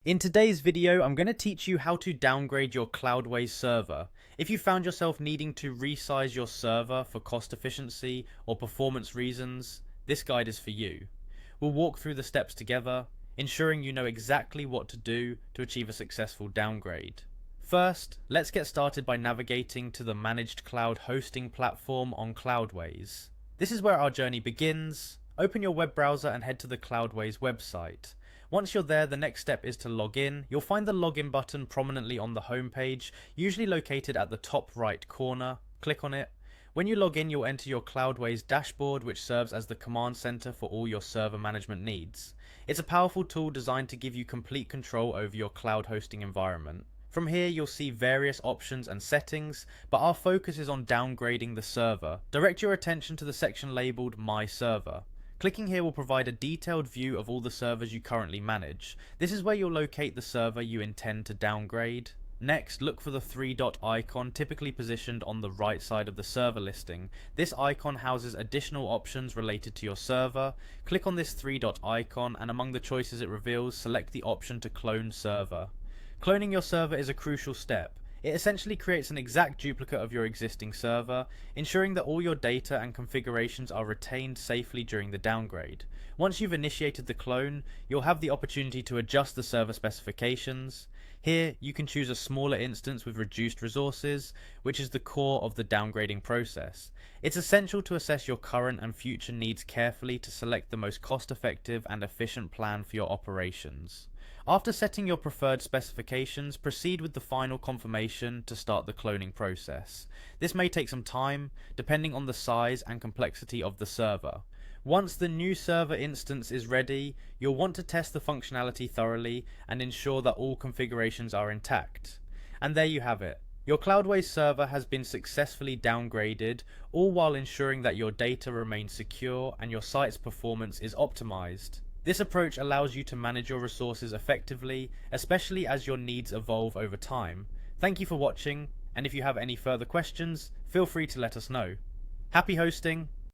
In today's video, I'm going to teach you how to downgrade your Cloudways server. If you found yourself needing to resize your server for cost efficiency or performance reasons, this guide is for you. We'll walk through the steps together, ensuring you know exactly what to do to achieve a successful downgrade. First, let's get started by navigating to the managed cloud hosting platform on Cloudways. This is where our journey begins. Open your web browser and head to the Cloudways website. Once you're there, the next step is to log in. You'll find the login button prominently on the home page, usually located at the top right corner. Click on it. When you log in, you'll enter your Cloudways dashboard, which serves as the command center for all your server management needs. It's a powerful tool designed to give you complete control over your cloud hosting environment. From here, you'll see various options and settings, but our focus is on downgrading the server. Direct your attention to the section labeled My Server. Clicking here will provide a detailed view of all the servers you currently manage. This is where you'll locate the server you intend to downgrade. Next, look for the three-dot icon typically positioned on the right side of the server listing. This icon houses additional options related to your server. Click on this three-dot icon, and among the choices it reveals, select the option to clone server. Cloning your server is a crucial step. It essentially creates an exact duplicate of your existing server, ensuring that all your data and configurations are retained safely during the downgrade. Once you've initiated the clone, you'll have the opportunity to adjust the server specifications. Here, you can choose a smaller instance with reduced resources, which is the core of the downgrading process. It's essential to assess your current and future needs carefully to select the most cost-effective and efficient plan for your operations. After setting your preferred specifications, proceed with the final confirmation to start the cloning process. This may take some time, depending on the size and complexity of the server. Once the new server instance is ready, you'll want to test the functionality thoroughly and ensure that all configurations are intact. And there you have it. Your Cloudways server has been successfully downgraded, all while ensuring that your data remains secure and your site's performance is optimized. This approach allows you to manage your resources effectively, especially as your needs evolve over time. Thank you for watching, and if you have any further questions, feel free to let us know. Happy hosting!